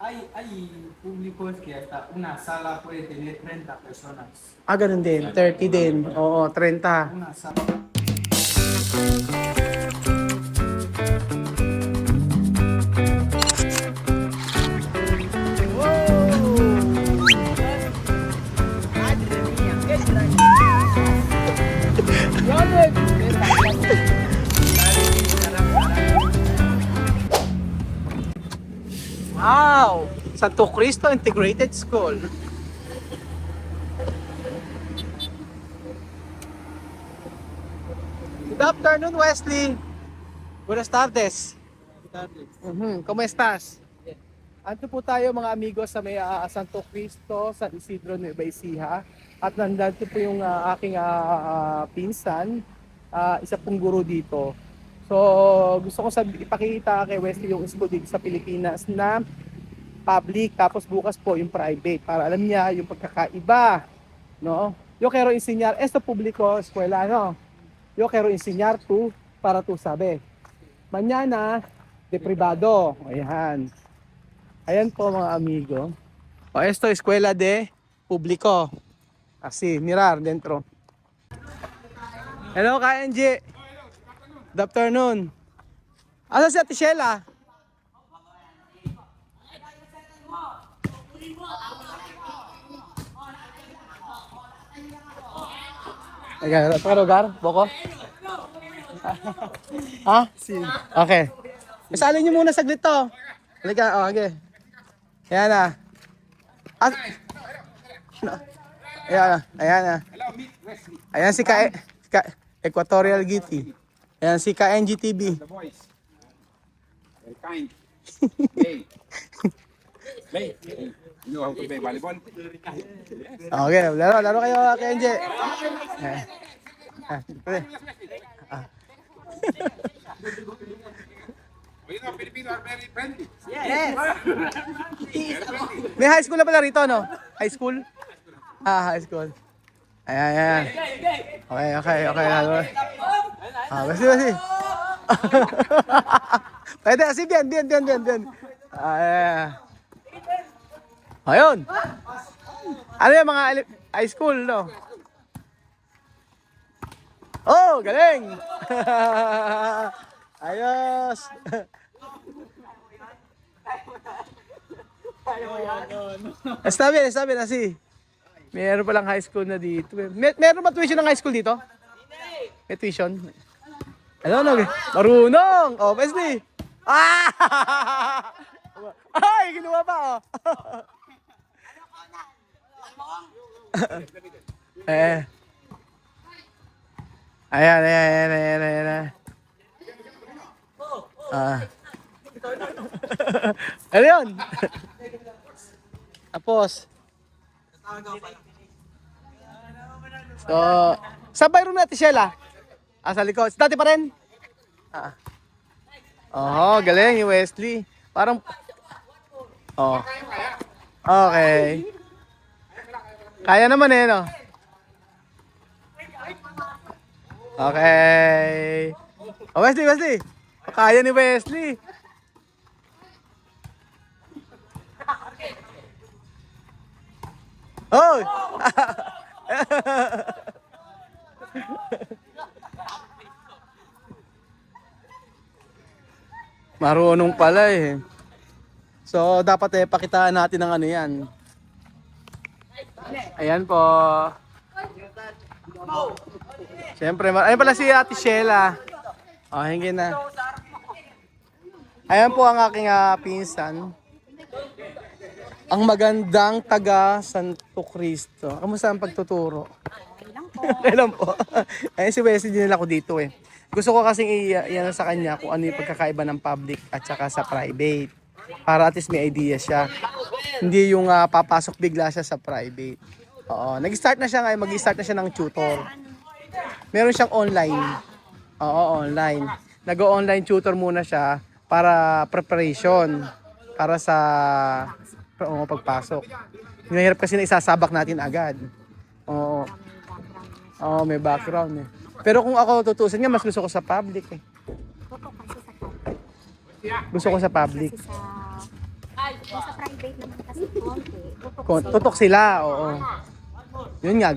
Hay públicos que hasta una sala puede tener 30 personas. Ah, ganun din. 30 din. Oo, 30. Una sala. Wow! Santo Cristo Integrated School. Good afternoon, Wesley. Buenas tardes. ¿Cómo estás? Ando po tayo mga amigos sa may Santo Cristo, San Isidro, Nueva Ecija. At nandito po yung aking pinsan, isa pong guro dito. So gusto ko ipakita kay Wesley yung school dito sa Pilipinas na public, tapos bukas po yung private para alam niya yung pagkakaiba, no? Yo quiero enseñar esto público, eskwela, no? Yo quiero enseñar tú para tú sabe. Mañana de privado. Ayan. Ayan po mga amigo. O esto eskwela de público. Así, mirar dentro. Hello, KNG. Good afternoon. Asa si Ate Sheila? Ayan, sa lugar? Boko? Ha? Okay. Isalin niyo muna saglit to. Halika, okay. Ayan na. Ayan na, ayan na. Ayan si Equatorial Giti. Ayan si KNGTV. The boys. Very kind. Play. Play. You know how to play volleyball? Okay, laro kayo KNG. You know, Filipinos are very friendly. May high school na pala rito, no? High school? High school. Ayan, ayan. Okay. Basi. Pwede, asi, bien. Ayan. Ayun. Ano yung mga high school, no? Oh, galing! Ayos! Está bien, así. Meron palang high school na dito. Meron ba tuition ng high school dito? May tuition? Ano, marunong! Oh, Wesley! Ay, ginawa pa, oh! Ayan. Ano yun? Tapos. So, sa bayro natin Sheila? Sa likod. Dati pa rin? Galing yung Wesley. Parang. Oh. Okay. Kaya naman no? Okay. Oh, Wesley. Kaya ni Wesley. Oh! Marunong pala eh. So, dapat pakitaan natin ng ano yan. Ayan po. Siyempre, ayun pala si Ate Sheila. Hingin na. Ayan po ang aking pinsan. Ang magandang taga Santo Cristo. Kamusta ang pagtuturo? Okay lang po. Ayun si Wesley, dinala ko dito eh. Gusto ko kasing iyan sa kanya kung ano yung pagkakaiba ng public at saka sa private. Para at least may idea siya. Hindi yung papasok bigla siya sa private. Oo, nag-start na siya ngayon, mag-start na siya ng tutor. Meron siyang online. Oo, online. Nag-online tutor muna siya para preparation. Para sa pagpasok. Mahirap kasi na isasabak natin agad. Oo. Oo, may background eh. Pero kung ako tutusin nga, mas gusto ko sa public eh. Gusto ko sa public. sa private naman kasi konti. Tutok sila, oo. Yun nga,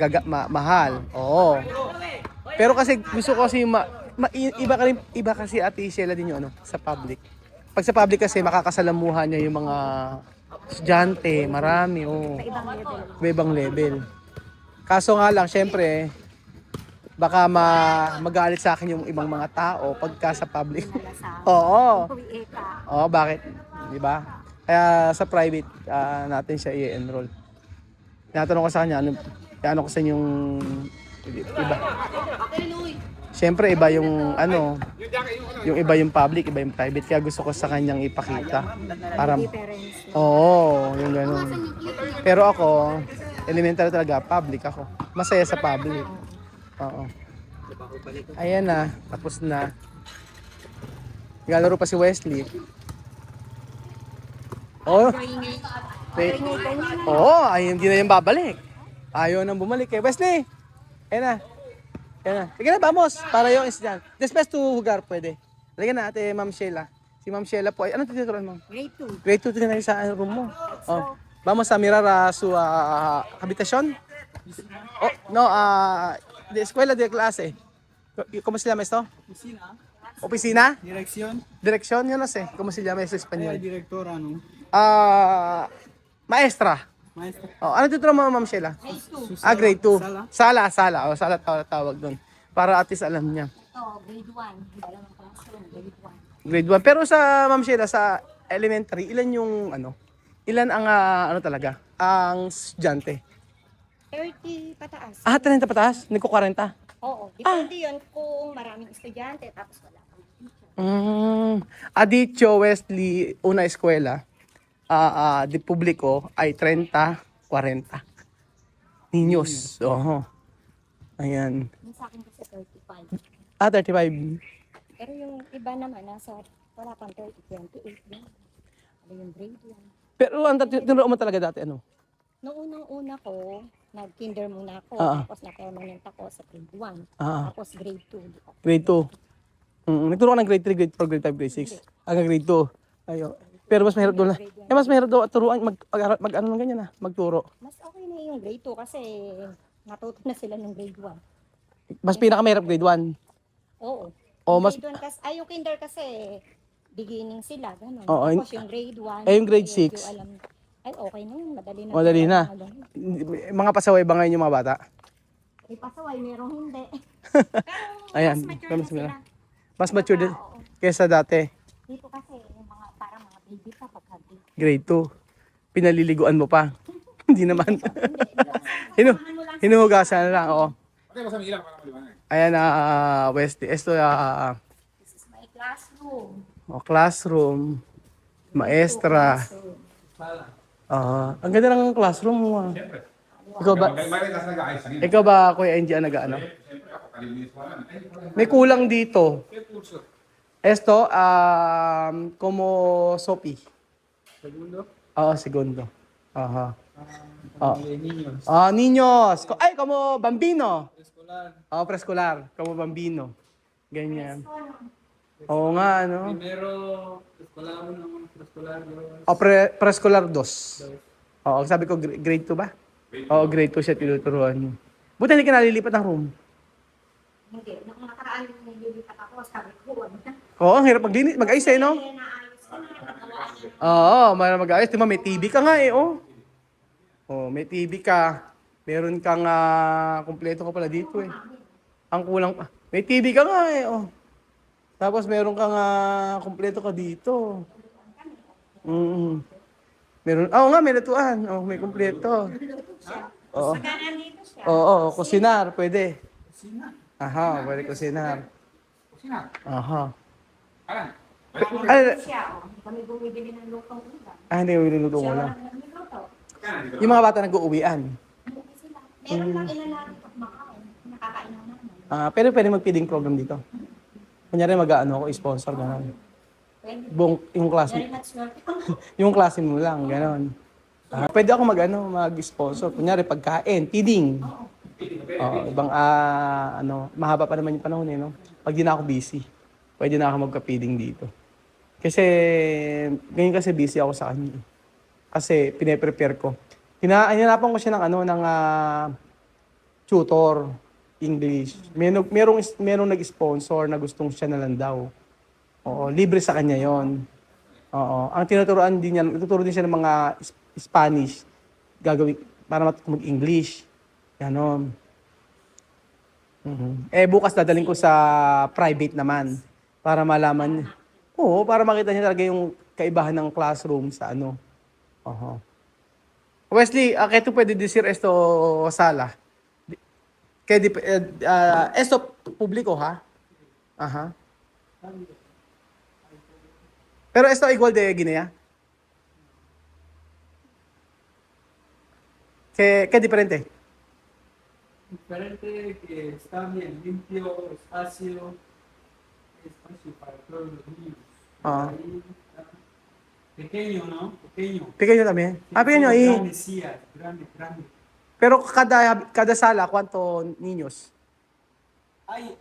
mahal. Oo. Pero kasi gusto ko kasi iba kasi Ate Sheila din yung ano, sa public. Pag sa public kasi makakasalamuhan niya yung mga estudyante, marami, oh. Ibang level. Ibang level. Kaso nga lang, syempre, baka magalit sa akin yung ibang mga tao pagka sa public. Oo. Uwi ka. Oo, bakit? Di ba? Kaya sa private natin siya i-enroll. Tinatanong ko sa kanya, ano ko sa yung iba. Siyempre, iba yung ano, yung iba yung public, iba yung private. Kaya gusto ko sa kanyang ipakita. Para, Difference. oo, yung gano'n. Pero ako, elementary talaga, public ako. Masaya sa public. Oo. Ayan na, tapos na. Naglalaro pa si Wesley. Oh, wait. Oo, ay hindi na yung babalik. Ayaw nang bumalik eh. Wesley! Ayan na. Ayan na. Sige na, vamos. Para yung estudyante. Después to jugar, pwede. Halika na, ate Ma'am Sheila. Si Ma'am Sheila po ay, ano tinuturuan mo? Grade 2. Grade 2 din sa room mo. Oh. Vamos a mirar a su habitación. Oh, no, de escuela de clase. ¿Cómo se llama esto? Oficina. Oficina? Dirección. Dirección, yo no sé. ¿Cómo se llama eso en Ay, español? directora, no? Maestra. Maestra. Oh, ano tuturuan mo, Ma'am Sheila? Grade 2. Sala. Sala. O, sala tawag doon. Para at least alam niya. Ito, grade 1. Dalawang classroom, grade 1. Grade 1. Pero sa Ma'am Sheila, sa elementary, ilan ang ano talaga? Ang estudyante? 30 pataas. 30 pataas? Nagko-40? Oo, depende yun kung maraming estudyante tapos wala kang teacher. Adityo Wesley, una eskwela, di publiko ay 30, 40. Niños. Oo. Ayan. Yung sa akin kasi 35. 35. Pero yung iba naman, wala pang 30, 28 yun. Ano yung grade 1. Pero ang tinuruan mo talaga dati, ano? Noong unang-una ko, nag-kinder muna ako, tapos na-permanent ako sa grade 1. Tapos grade 2. Grade 2. Nagturo ka ng grade 3, grade 4, grade 5, grade 6. Hanggang grade 2. Ayo. Pero mas mahirap doon. Mas mahirap daw turuan mag ano ng ganyan magturo. Mas okay na yung grade 2 kasi natuto na sila ng grade 1. Mas pinakamahirap grade 1. Oo. Oh, Yung mas grade 1 kasi, yung kinder kasi beginning sila, gano'n. Oo, Tapos yung grade 1. yung grade 6. Ay, okay na yun. Madali na. Madali na. Mga pasaway ba ngayon yung mga bata? May pasaway, merong hindi. Ayan, Pero mas mature na sila. Mas mature din Oo. kaysa dati. Dito kasi, yung mga, parang mga baby pa pagka Grade 2. Pinaliliguan mo pa. Hindi naman. Hindi. Hinuhugasan na lang, oo. Okay, basta may ilang para maliwanag. Ayan, Westy. Esto, This is my classroom. classroom. Maestra. Sala. Ang ganda ng classroom mo. Ikaw ba, Maritas nag-aayos lang yun. ikaw ba, Kuya Angie, nag-ano? Siyempre ako, kalilinis pa lang. May kulang dito. Kaya pulso. Esto, como sopi. Segundo. Segundo. Aha. Niños. Niños. Ay, como bambino. Escolar. Preskolar. Como bambino. Ganyan. Oo nga, ano? Primero, escolar 1, preescolar 2. Preskolar 2. Oo, sabi ko grade 2 ba? Oo, grade 2 siya tinuturuan mo. Buti hindi ka nalilipat ng room. Hindi. Nung nakaraan yung nililipat ako, sabi ko, wag na. Oo, ang hirap mag-ayos eh, no? Kaya naayos ko na, nagawaan niya. Oo, mag-ayos. Diba, may TV ka nga eh, oh. Oh, may TV ka. Meron kang, kumpleto ka pala dito eh. Ang kulang, may TV ka nga eh, oh. Tapos meron kang, kumpleto ka dito. Meron, nga, may lutuan. Oh, may kumpleto. Oo. Pagka nandito siya, Oo, kusinar, pwede. Kusina. Aha, pwede kusinar. Kusina. Aha. Alam. Ay, siya, kami bumibili ng lutong ulam. hindi mo niluto mo Siya lang. lang nagluluto. Yung mga bata nag-uuwian. Hindi sila. Meron lang ilan natin kumakain. Nakakain na naman. Pero pwede mag-feeding program dito. Kunyari mag-ano ako, sponsor, gano'n. Pwede. Yung klase, Very much welcome. yung klase mo lang, gano'n. Pwede ako mag-sponsor. Kunyari, pagkain, feeding. Ibang, mahaba pa naman yung panahon eh, no? Pag di na ako busy, pwede na ako magka-feeding dito. Kasi, ganyan kasi busy ako sa kanya. Kasi pine-prepare ko. Hinanapan ko siya ng tutor, English. Merong nag-sponsor na gustong siya na lang daw. Oo, libre sa kanya yon. Oo. Ang tinuturuan din niya, tuturo din siya ng mga Spanish. Gagawin, para matuto mag-English. Ganon. Bukas dadaling ko sa private naman. Para malaman. Oo, para makita niya talaga yung kaibahan ng classroom sa ano. Oo. Wesley, kaya ito pwede decir esto sala. Kaya esto publiko ha? Aha. Pero esto igual de Guinea? Que diferente? Diferente que está bien limpio, espacio para todos los niños. Ah. Ahí está. Pequeño, ¿no? Pequeño. Pequeño también. Sí, Pequeño solo ahí. Grande, sillas, grande. Pero cada sala, ¿cuántos niños? Hay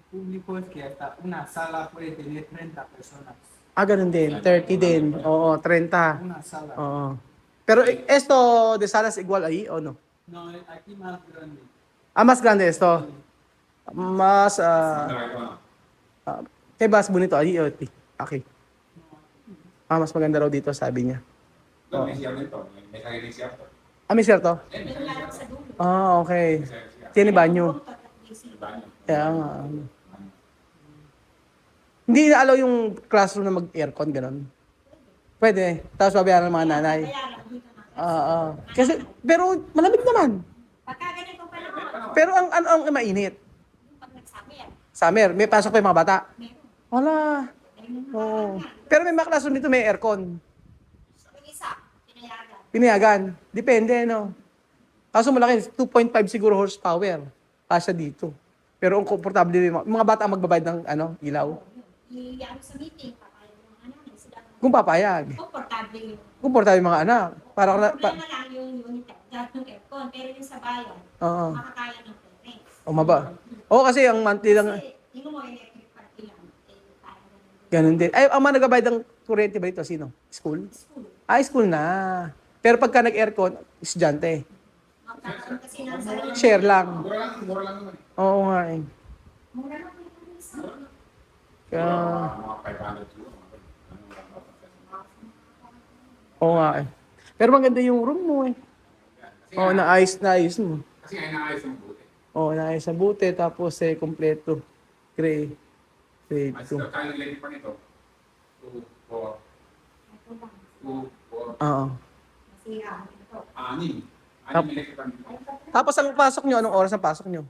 públicos que hasta una sala puede tener 30 personas. Ganun din. 30 din. Oo, 30. Una sala. Oo. Pero esto de salas igual ahí o no? No, aquí más grande. Más grande esto. Más, kay mas bonito ahí. Okay. Mas maganda raw dito, sabi niya. No, me decía esto, me sale cierto. May cierto? Yung lang sa dulo. Okay. Tiene banyo. Kaya nga. Hindi na-allow yung classroom na mag-aircon, gano'n. Pwede. Tapos babayaran ng mga nanay. Kasi, pero malamig naman. Pagka ganito pa naman, Pero ang mainit. pag nagsabi yan, Summer, may pasok pa yung mga bata. meron. Wala. Ayun yung Oo. mga Pero may mga classroom dito may aircon. Yung isa, pinayagan. Pinayagan. Depende, no? Kaso malaki, 2.5 siguro horsepower. Kasya dito. Pero ang komportable yung mga bata ang magbabayad ng ilaw. Iyano sa meeting, papayag ng mga namin. Sila Kung papayag. komportable yung Komportable yung mga anak. Para problema lang yung unit ng aircon. Pero yung sa bayan, Oo. makakaya ng parents. Maba. Oo, kasi ang monthly lang. Kasi, yung mo electric party lang, parang Ganun din. Ay, ang mga nagbabayad ng kuryente ba ito? Sino? School? school. School na. Pero pagka nag-aircon, estudyante. Magkakaroon kasi ng sarili. Share lang. Mura lang naman. Oo nga eh. Mura lang yung isa. Kaya, Mga 500 siguro. oo nga eh. Pero maganda yung room mo eh. Oo, naayos mo. Kasi nga inaayos yung buti. Oo, naayos na buti. Tapos kompleto. Grade. Grade Mas 2. kaya nila pa nito. 2, 4, 2, 4, Oo. Masira. Ito. 6. 6 electric pa nito. Tapos ang pasok nyo, anong oras ang pasok nyo?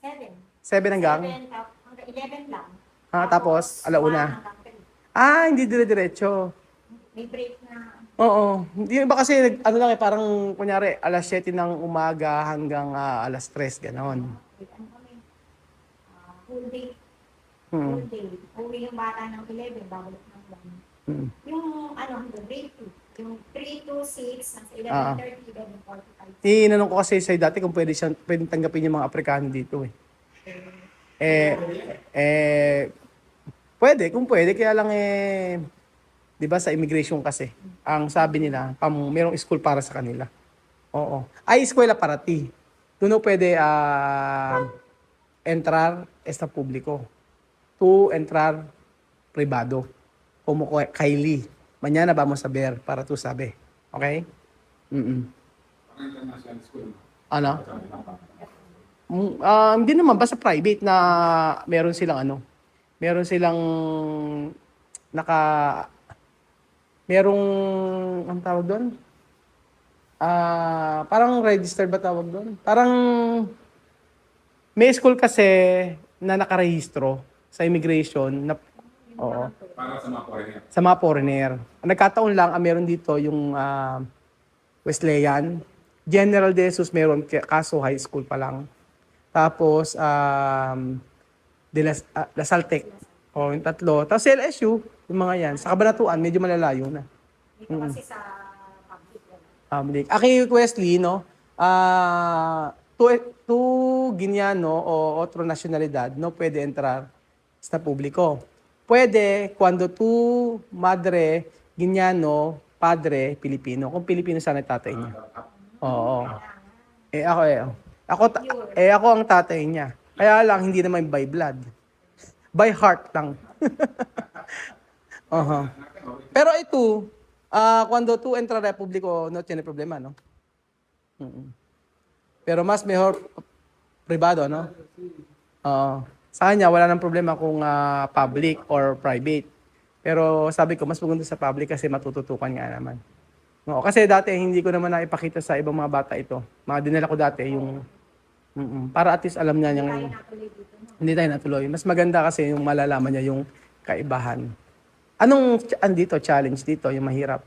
7. 7 hanggang? 11 lang. Tapos, alauna. 1 hanggang 3. Hindi dire-diretso. May break na. Oo. Hindi ba kasi, lang eh, parang, kunyari, alas 7 ng umaga hanggang alas 3, ganon. Ano kami? Full day. Hmm. Full day. Uwi yung bata ng 11, babalik ng 1. Hmm. Yung hanggang grade 2. Yung 3 to 6, nasa 11:30, 11:45. Tinanong ko kasi sa dati kung pwedeng tanggapin yung mga Aprikano dito eh. Pwede, kung pwede. Kaya lang di ba sa immigration kasi, ang sabi nila, merong school para sa kanila. Oo. Ay, eskwela para ti. Doon pwede entrar esta publiko. Tu entrar privado. Como Kylie. Mañana vamos a ver para tu sabi. Okay? Parang international school. Ano? Hindi naman, basta private na meron silang merong, ang tawag doon? Parang registered ba tawag doon? Parang, may school kasi na nakarehistro sa immigration na, oo, Para sa mga foreigner. sa mga foreigner. Ang nagkataon lang, meron dito yung Wesleyan. General de Jesus meron, kaso high school pa lang. Tapos, de La Saltec. Yung tatlo. Tapos LSU, yung mga yan. Sa Kabanatuan, medyo malalayo na. Dito kasi sa public. Aki Wesley, no? Tu Guineano o otro nacionalidad no puede entrar sa publiko. Puede cuando tu madre Guineano padre, Pilipino. Kung Pilipino sana yung tatay niya. Oo. Ako ang tatay niya. Kaya lang, hindi naman by blood. By heart lang. Aha. Pero ito, cuando tú entra Republiko, no tiene problema, no? Mm. Pero mas mejor privado, no? Oo. Sa kanya, wala nang problema kung public or private. Pero sabi ko, mas maganda sa public kasi matututukan nga naman. Oo, kasi dati hindi ko naman naipakita sa ibang mga bata ito. Mga dinala ko dati yung para at least alam niya ngayon. Hindi tayo natuloy. Mas maganda kasi yung malalaman niya yung kaibahan. Anong andito challenge dito, yung mahirap?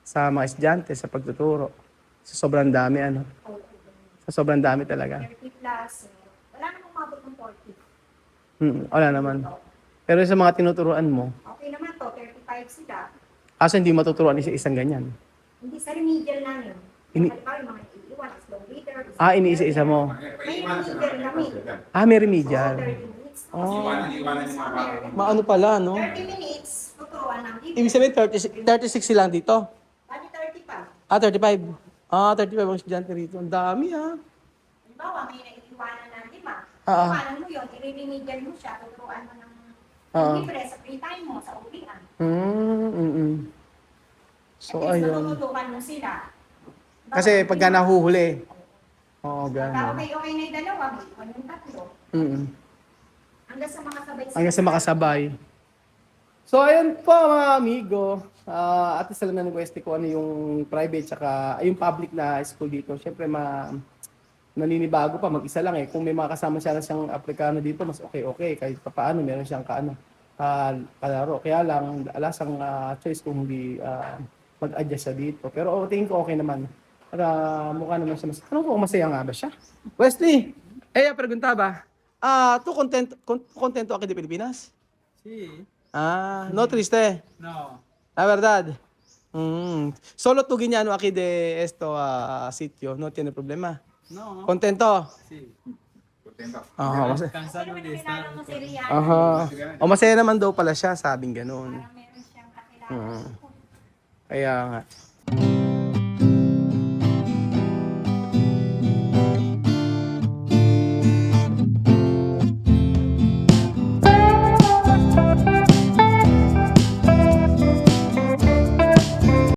Sa mga estudyante, sa pagtuturo. Sa sobrang dami, ano? Sa sobrang dami talaga. 30 plus, wala namang umabot ng 40. Wala naman. Pero sa mga tinuturuan mo, Okay naman to, 35 sila. kaso hindi matuturuan isa-isang ganyan. Hindi sa remedial namin. Ini- Halimbawa, yung mga iiwan, slow reader. Iniisa-isa mo. May remedial kami. May So, remedial. 30 minutes. Iwanan yung mga bata. Maano pala, no? 30 minutes, tuturuan ng Ibig sabihin, 36 silang dito. Bali 30 pa. 35. 35 ang estudyante rito. Ang dami, Halimbawa, may naiiwanan na 5. Ah. Iwanan mo yun, i-remedial mo siya, tuturuan mo ng libre sa free time mo, sa uwian. So, At least ayun. matututukan mo sila. Kasi pagka nahuhuli. Oo, Pagka gano'n. okay na yung dalawa, may iwan yung tatlo. Hanggang sa makasabay sila. Hanggang sa makasabay. So, ayun po mga amigo. At least alam na ng Westy ko ano yung private tsaka yung public na school dito. Siyempre, naninibago pa. Mag-isa lang eh. Kung may mga kasama siya na siyang Aprikano dito, mas okay. Kahit pa paano, meron siyang kalaro. Kaya lang, alasang choice kung hindi mag-adjust siya dito. Pero tingin ko okay naman. Para mukha naman siya Ano kung masaya nga ba siya? Wesley! Pregunta ba? ¿Tú contento aquí de Pilipinas? Sí. No triste. No. La verdad. Solo tú guiñano aquí de esto sitio, no tiene problema. No. Contento? Sí. Contento. Cansado de estar. Mo si Rian, O masaya naman daw pala siya, sabing ganun. meron siyang kakilala. Kaya nga.